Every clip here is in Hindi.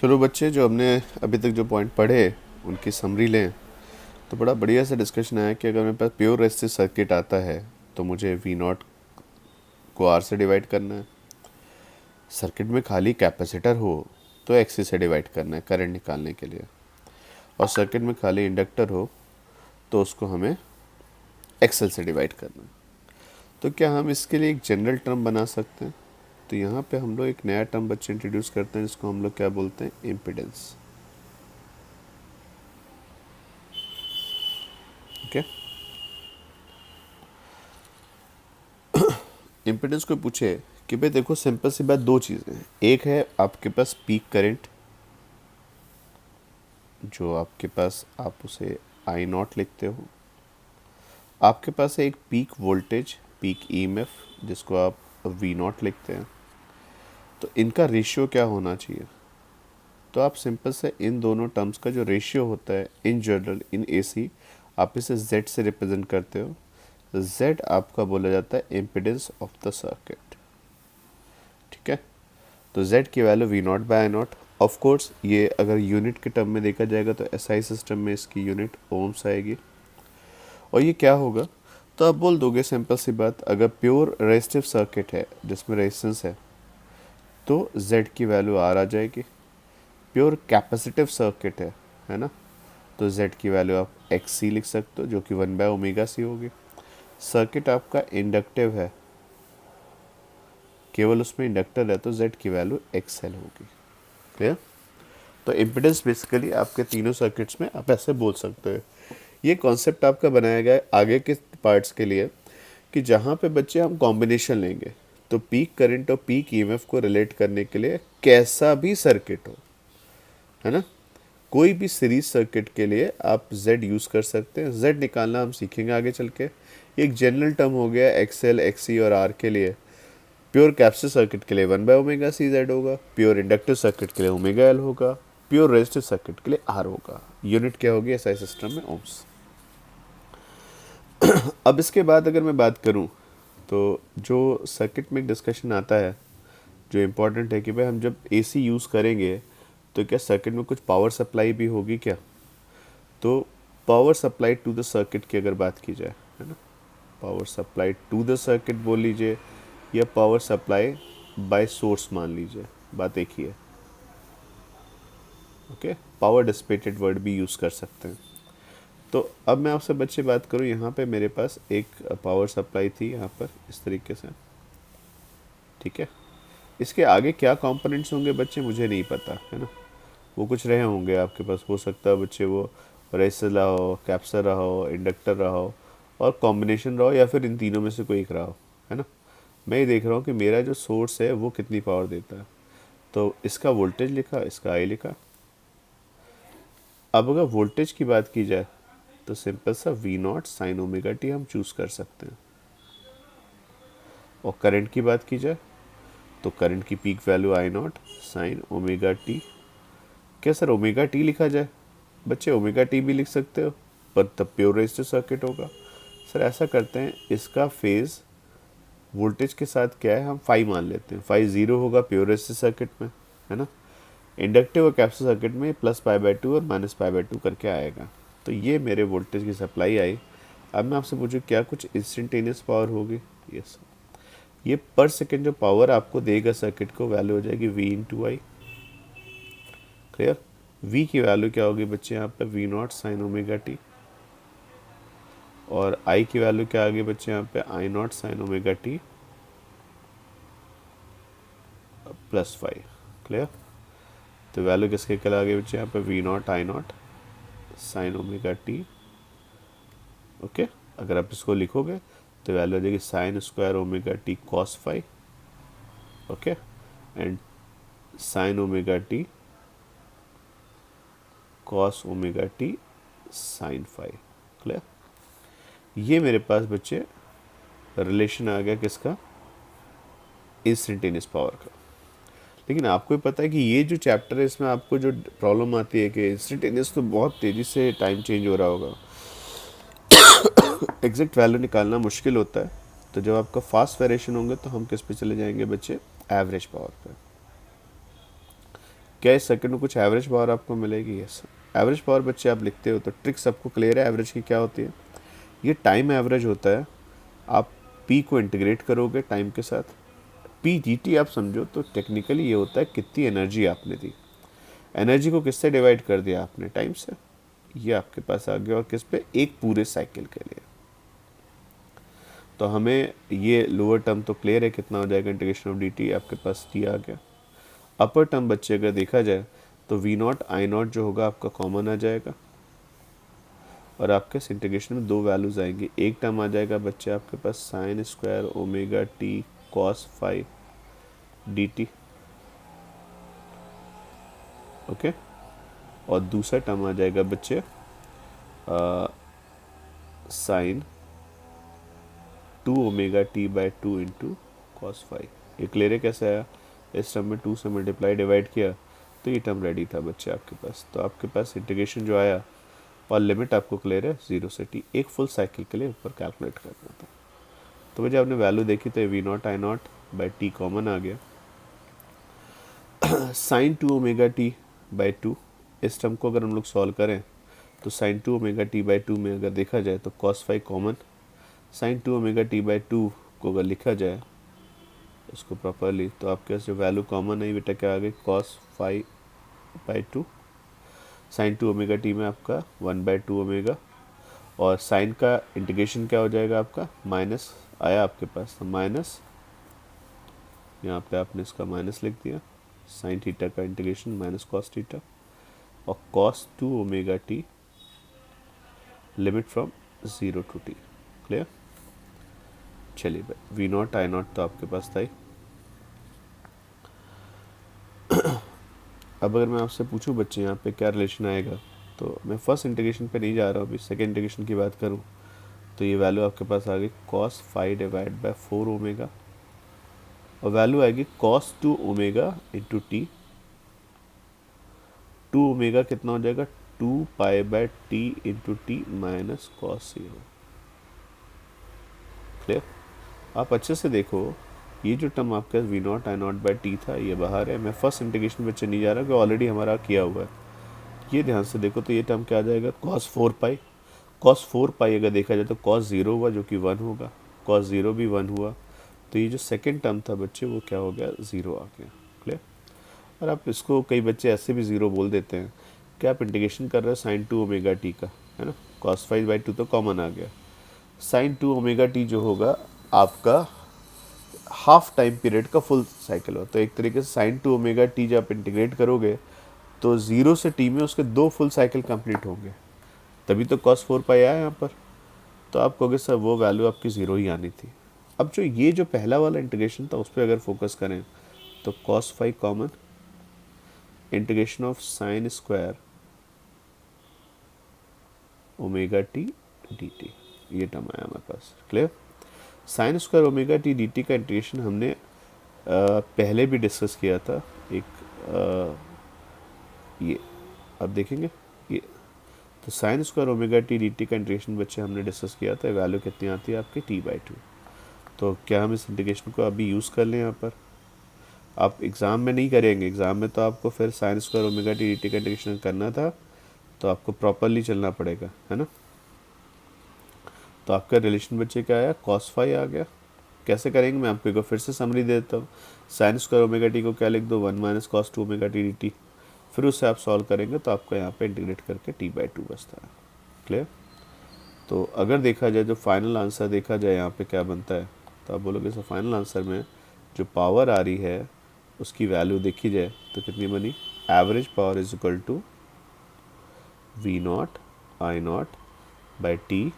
चलो बच्चे, जो हमने अभी तक जो पॉइंट पढ़े उनकी समरी लें तो बड़ा बढ़िया सा डिस्कशन आया कि अगर मेरे पास प्योर रेजिस्टिव सर्किट आता है तो मुझे वी नॉट को आर से डिवाइड करना है। सर्किट में खाली कैपेसिटर हो तो एक्सी से डिवाइड करना है करंट निकालने के लिए, और सर्किट में खाली इंडक्टर हो तो उसको हमें एक्सएल से डिवाइड करना है। तो क्या हम इसके लिए एक जनरल टर्म बना सकते हैं? तो यहाँ पे हम लोग एक नया टर्म बच्चे इंट्रोड्यूस करते हैं जिसको हम लोग क्या बोलते हैं, इम्पिडेंस। ओके, इम्पिडेंस को पूछे कि भाई देखो, सिंपल सी बात, दो चीज़ें हैं। एक है आपके पास पीक करंट, जो आपके पास आप उसे आई नॉट लिखते हो। आपके पास है एक पीक वोल्टेज, पीक ईएमएफ, जिसको आप वी नॉट लिखते हैं। तो इनका रेशियो क्या होना चाहिए? तो आप सिंपल से इन दोनों टर्म्स का जो रेशियो होता है इन जनरल इन एसी, आप इसे Z से रिप्रेजेंट करते हो। Z आपका बोला जाता है इम्पिडेंस ऑफ द सर्किट। ठीक है, तो Z की value V nought by I nought. Of course ये अगर यूनिट के टर्म में देखा जाएगा तो एसआई सिस्टम में इसकी यूनिट ओम्स आएगी। और ये क्या होगा? तो आप बोल दोगे सिंपल सी बात, अगर प्योर रेजिस्टिव सर्किट है जिसमें रेजिस्टेंस है तो Z की वैल्यू R आ जाएगी। प्योर कैपेसिटिव सर्किट है ना, तो Z की वैल्यू आप एक्स सी लिख सकते हो, जो कि 1/ω/c होगी। सर्किट आपका इंडक्टिव है, केवल उसमें इंडक्टर है, तो Z की वैल्यू XL होगी। क्लियर? तो इम्पिडेंस बेसिकली आपके तीनों सर्किट्स में आप ऐसे बोल सकते हो। ये कॉन्सेप्ट आपका बनाया गया है आगे के पार्ट्स के लिए, कि जहाँ पे बच्चे हम कॉम्बिनेशन लेंगे तो पीक करंट और पीक ईएमएफ को रिलेट करने के लिए कैसा भी सर्किट हो, है ना, कोई भी सीरीज सर्किट के लिए आप Z यूज़ कर सकते हैं। Z निकालना हम सीखेंगे आगे चल के। एक जनरल टर्म हो गया XL, XC और R के लिए। प्योर कैपेसिटिव सर्किट के लिए 1/ω/c Z होगा, प्योर इंडक्टिव सर्किट के लिए ω/L होगा, प्योर रेजिस्टिव सर्किट के लिए R होगा। यूनिट क्या होगी एसआई सिस्टम में? ओम्स। अब इसके बाद अगर मैं बात करूं तो जो सर्किट में डिस्कशन आता है जो इम्पोर्टेंट है कि भाई हम जब एसी यूज़ करेंगे तो क्या सर्किट में कुछ पावर सप्लाई भी होगी क्या? तो power supply to the circuit की अगर बात की जाए, है ना, power supply to the circuit बोल लीजिए या पावर सप्लाई बाय सोर्स मान लीजिए, बात एक ही है। ओके, पावर डिसिपेटेड वर्ड भी यूज़ कर सकते हैं। तो अब मैं आपसे बच्चे बात करूं, यहाँ पे मेरे पास एक पावर सप्लाई थी यहाँ पर इस तरीके से। ठीक है, इसके आगे क्या कंपोनेंट्स होंगे बच्चे मुझे नहीं पता, है ना, वो कुछ रहे होंगे आपके पास। हो सकता है बच्चे वो रेसिस्टर रहा हो, कैपेसिटर रहा हो, इंडक्टर रहा हो, और कॉम्बिनेशन रहा हो, या फिर इन तीनों में से कोई एक रहा हो, है ना। मैं ये देख रहा हूँ कि मेरा जो सोर्स है वो कितनी पावर देता है, तो इसका वोल्टेज लिखा, इसका आई लिखा। अब अगर वोल्टेज की बात की जाए तो सिंपल सा V not sine omega t हम चूज़ कर सकते हैं। और करंट की बात की जाए तो करंट की पीक वैल्यू आई नॉट साइन ओमेगा टी। क्या सर ओमेगा टी लिखा जाए? बच्चे ओमेगा टी भी लिख सकते हो, पर तब प्योर रेजिस्टिव सर्किट होगा। सर ऐसा करते हैं, इसका फेज वोल्टेज के साथ क्या है हम फाई मान लेते हैं। फाई 0 होगा प्योर रेजिस्टिव सर्किट में, है ना। इंडक्टिव और कैपेसिटिव सर्किट में +π/2 और -π/2 करके आएगा। तो ये मेरे वोल्टेज की सप्लाई आई। अब मैं आपसे पूछूं क्या कुछ इंस्टेंटेनियस पावर होगी? यस, ये पर सेकेंड जो पावर आपको देगा सर्किट को, वैल्यू हो जाएगी V/I। क्लियर? V की वैल्यू क्या होगी बच्चे यहाँ पे? V not sine omega T. और I की वैल्यू क्या आ गई बच्चे यहाँ पे? I naught sine omega T +5। Clear? तो वैल्यू किसके कल आ गई बच्चे यहाँ पे? V not I naught sine omega T. Okay, अगर आप इसको लिखोगे तो वैल्यू आ जाएगी sine square omega T cos phi. Okay, and sine omega T cos omega T sine phi. Clear? ये मेरे पास बच्चे रिलेशन आ गया किसका? इंस्टेंटेनियस पावर का। लेकिन आपको भी पता है कि ये जो चैप्टर है इसमें आपको जो प्रॉब्लम आती है कि इंस्टेंटेनियस तो बहुत तेज़ी से टाइम चेंज हो रहा होगा, एग्जैक्ट वैल्यू निकालना मुश्किल होता है। तो जब आपका फास्ट वेरिएशन होंगे तो हम किस पे चले जाएंगे बच्चे? एवरेज पावर पे। क्या इस सर्किट में कुछ एवरेज पावर आपको मिलेगी? यस, एवरेज पावर बच्चे आप लिखते हो तो ट्रिक सबको क्लियर है एवरेज की क्या होती है? ये टाइम एवरेज होता है। आप पी को इंटीग्रेट करोगे टाइम के साथ, पी जी टी आप समझो तो टेक्निकली ये होता है कितनी एनर्जी आपने दी, एनर्जी को किससे डिवाइड कर दिया आपने? टाइम से। ये आपके पास आ गया, और किस पे? एक पूरे साइकिल के लिए। तो हमें ये लोअर टर्म तो क्लियर है कितना हो जाएगा इंटीग्रेशन ऑफ डी टी, आपके पास टी आ गया। अपर टर्म बच्चे अगर देखा जाए तो वी नॉट आई नॉट जो होगा आपका कॉमन आ जाएगा, और आपके इस इंटीग्रेशन में दो वैल्यूज आएंगी। एक टर्म आ जाएगा बच्चे आपके पास sine square omega T cos five D T, okay. और दूसरा टर्म आ जाएगा बच्चे sine two omega T by two into cos five. ये क्लियर है कैसे आया? इस टर्म में टू से मल्टीप्लाई डिवाइड किया तो ये टर्म रेडी था बच्चे आपके पास। तो आपके पास इंटीग्रेशन जो आया और लिमिट आपको क्लियर है, 0 से टी, एक फुल साइकिल के लिए ऊपर कैलकुलेट करना था। तो जब आपने वैल्यू देखी तो V not I not by T common आ गया। Sine two omega T by two, इस टर्म को अगर हम लोग सॉल्व करें तो sine two omega T by two में अगर देखा जाए तो cos five common, sine two omega T by two को अगर लिखा जाए इसको प्रॉपरली तो आपके पास जो वैल्यू कॉमन है बेटा क्या आ गई? Cos five by two. Sign two omega T में आपका 1/2 ओमेगा, और साइन का इंटीग्रेशन क्या हो जाएगा आपका? माइनस आया आपके पास, तो माइनस यहाँ पे आपने इसका माइनस लिख दिया, साइन थीटा का इंटीग्रेशन माइनस कॉस थीटा, और cos two omega T limit from 0 to t। Clear? चलिए भाई, वी नॉट आई नॉट तो आपके पास था ही। अब अगर मैं आपसे पूछूं बच्चे यहाँ पे क्या रिलेशन आएगा, तो मैं फर्स्ट इंटीग्रेशन पे नहीं जा रहा हूँ, अभी सेकेंड इंटीग्रेशन की बात करूँ तो ये वैल्यू आपके पास आ गई cos five divide by 4 omega, और वैल्यू आएगी cos two omega into T. Two omega कितना हो जाएगा? 2 pi T into T minus cos 0। Clear? आप अच्छे से देखो, ये जो टर्म आपका V not I not by T था ये बाहर है, मैं फर्स्ट इंटीग्रेशन पे नहीं जा रहा कि ऑलरेडी हमारा किया हुआ है। ये ध्यान से देखो तो ये टर्म क्या आ जाएगा? कॉस 4 पाई। कॉस 4 पाई अगर देखा जाए तो कॉस 0 हुआ जो कि 1 होगा, कॉस 0 भी 1 हुआ, तो ये जो सेकेंड टर्म था बच्चे वो क्या हो गया? 0 आ गया। क्लियर? और आप इसको, कई बच्चे ऐसे भी 0 बोल देते हैं कि आप इंटीग्रेशन कर रहे हो साइन टू ओमेगा टी का, है ना, कॉस फाइव बाई टू तो कॉमन आ गया। साइन टू ओमेगा टी जो होगा आपका हाफ टाइम पीरियड का फुल साइकिल हो, तो एक तरीके से साइन टू ओमेगा टी जब आप इंटीग्रेट करोगे तो 0 से टी में उसके दो फुल साइकिल कंप्लीट होंगे, तभी तो कॉस 4 पाई आया यहाँ पर। तो आप कहोगे सर वो वैल्यू आपकी 0 ही आनी थी। अब जो ये जो पहला वाला इंटीग्रेशन था उस पर अगर फोकस करें तो cos 5 common, integration of sine square omega T D T, ये टर्म आया हमारे पास। Clear? Sine square omega T D T का इंटीग्रेशन हमने पहले भी डिस्कस किया था। एक ये अब देखेंगे ये, तो sign square omega T D T का इंटीग्रेशन बच्चे हमने डिस्कस किया था, वैल्यू कितनी आती है आपकी? t/2। तो क्या हम इस इंटीग्रेशन को अभी यूज़ कर लें? यहाँ पर आप एग्ज़ाम में नहीं करेंगे, एग्ज़ाम में तो आपको फिर sign square omega T D T का इंटीग्रेशन करना था, तो आपको प्रॉपरली चलना पड़ेगा, है ना। तो आपका रिलेशन बच्चे क्या आया? कॉस 5 आ गया। कैसे करेंगे मैं आपको एक बार फिर से समरी दे देता हूँ। साइन स्क्वायर ओमेगा टी को क्या लिख दो? 1 minus cos two omega T D T, फिर उससे आप सॉल्व करेंगे तो आपको यहाँ पे इंटीग्रेट करके t/2 बचता है। क्लियर? तो अगर देखा जाए जो फाइनल आंसर देखा जाए यहाँ पे क्या बनता है, तो आप बोलोगे सर फाइनल आंसर में जो पावर आ रही है उसकी वैल्यू देखी जाए तो कितनी बनी? Average power is equal to V not I not by t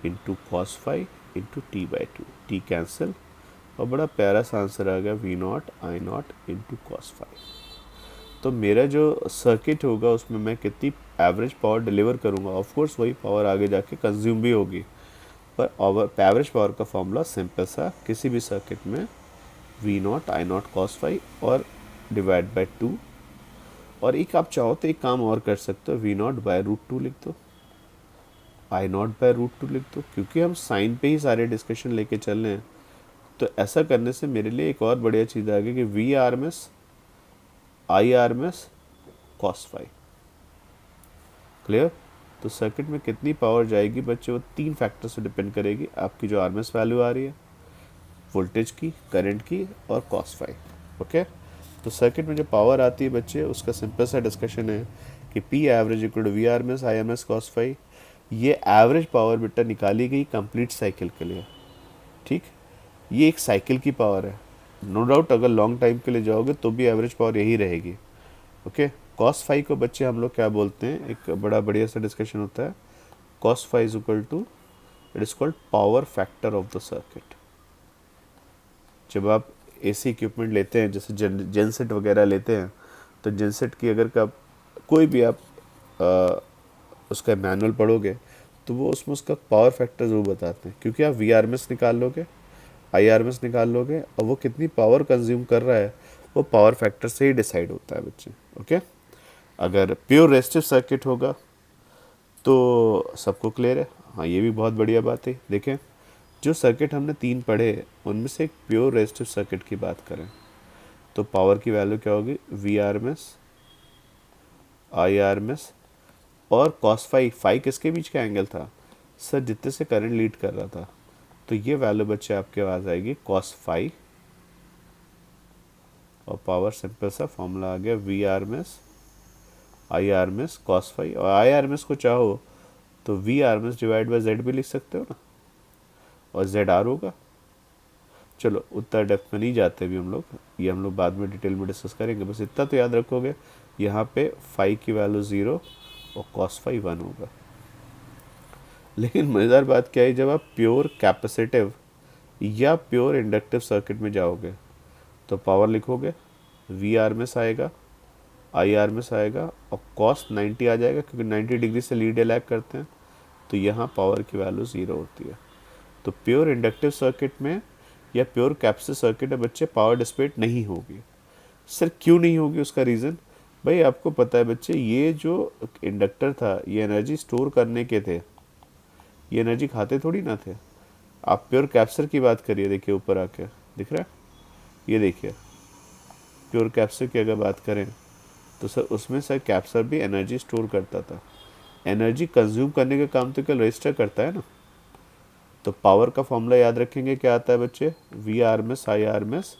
into cos 5 into t/2, t cancel, और बड़ा प्यारा सा आंसर आ गया V not I nought into cos 5। तो मेरा जो सर्किट होगा उसमें मैं कितनी एवरेज पावर डिलीवर करूँगा, ऑफ कोर्स वही पावर आगे जाके कंज्यूम भी होगी, पर एवरेज पावर का फॉर्मूला सिंपल सा, किसी भी सर्किट में V not I not cos 5 और डिवाइड बाई 2, और एक आप चाहो तो एक काम और कर सकते हो, वी नॉट बाय √2 लिख दो, आई नॉट बाय √2 लिख दो, क्योंकि हम साइन पे ही सारे डिस्कशन लेके चल रहे हैं। तो ऐसा करने से मेरे लिए एक और बढ़िया चीज़ आ गई कि V R M S I R M S cos phi. Clear? तो सर्किट में कितनी पावर जाएगी बच्चे, वो 3 फैक्टर से डिपेंड करेगी। आपकी जो आर एम एस वैल्यू आ रही है, वोल्टेज की, करंट की और कॉस फाई। ओके, तो सर्किट में जो पावर आती है बच्चे, उसका सिंपल सा डिस्कशन है कि P average equal to V R M S I M S cos phi. ये एवरेज पावर बेटा निकाली गई कंप्लीट साइकिल के लिए। ठीक, ये एक साइकिल की पावर है। नो डाउट अगर लॉन्ग टाइम के लिए जाओगे तो भी एवरेज पावर यही रहेगी। ओके, कॉस फाई को बच्चे हम लोग क्या बोलते हैं, एक बड़ा बढ़िया सा डिस्कशन होता है। Cos phi is equal to, it is called power factor of the circuit. जब आप एसी इक्विपमेंट लेते हैं, जैसे जेनसेट वगैरह लेते हैं, तो जेनसेट की अगर का कोई भी आप उसका मैनुअल पढ़ोगे तो वो उसमें उसका पावर फैक्टर ज़रूर बताते हैं, क्योंकि आप वी आर एम एस निकाल लोगे, आई आर एम एस निकाल लोगे, और वो कितनी पावर कंज्यूम कर रहा है वो पावर फैक्टर से ही डिसाइड होता है बच्चे। ओके, अगर प्योर रेजिस्टिव सर्किट होगा तो सबको क्लियर है। हाँ, ये भी बहुत बढ़िया बात है। देखें, जो सर्किट हमने 3 पढ़े उनमें से एक प्योर रेजिस्टिव सर्किट की बात करें तो पावर की वैल्यू क्या होगी, V R M S I R M S और कॉस फाई। फाई किसके बीच का एंगल था सर, जितने से करंट लीड कर रहा था। तो ये वैल्यू बच्चे आपके पास आएगी कॉस फाई, और पावर सिंपल सा फॉर्मूला आ गया V R M S I R M S cos phi. और आई आर एम एस को चाहो तो V R M S divide by Z भी लिख सकते हो ना, और जेड आर होगा। चलो उतना डेप्थ में नहीं जाते अभी हम लोग, ये हम लोग बाद में डिटेल में डिस्कस करेंगे। बस इतना तो याद रखोगे, यहाँ पे फाई की वैल्यू 0 और कॉस फाई 1 होगा। लेकिन मज़ेदार बात क्या है, जब आप प्योर कैपेसिटिव या प्योर इंडक्टिव सर्किट में जाओगे तो पावर लिखोगे वी आर एम एस आएगा, आई आर एम एस आएगा, और कॉस 90 आ जाएगा, क्योंकि 90 डिग्री से लीड लैग करते हैं। तो यहाँ पावर की वैल्यू 0 होती है। तो प्योर इंडक्टिव सर्किट में या प्योर कैपेसिटिव सर्किट में बच्चे पावर डिसिपेट नहीं होगी। सर क्यों नहीं होगी, उसका रीज़न भाई आपको पता है बच्चे, ये जो इंडक्टर था ये एनर्जी स्टोर करने के थे, ये एनर्जी खाते थोड़ी ना थे। आप प्योर कैपेसिटर की बात करिए, देखिए ऊपर आके दिख रहा है, ये देखिए प्योर कैपेसिटर की अगर बात करें तो सर उसमें सर कैपेसिटर भी एनर्जी स्टोर करता था। एनर्जी कंज्यूम करने का काम तो केवल रजिस्टर करता है ना। तो पावर का फॉर्मूला याद रखेंगे, क्या आता है बच्चे, V R M S I R M S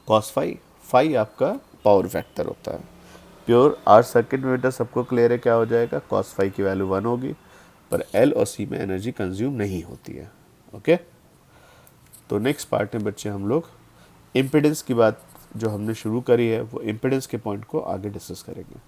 cos phi. Phi आपका पावर फैक्टर होता है। प्योर आर सर्किट में बेटा सबको क्लियर है क्या हो जाएगा, कॉस फाई की वैल्यू 1 होगी, पर एल और सी में एनर्जी कंज्यूम नहीं होती है। ओके, तो नेक्स्ट पार्ट में बच्चे हम लोग इम्पिडेंस की बात जो हमने शुरू करी है वो इम्पिडेंस के पॉइंट को आगे डिस्कस करेंगे।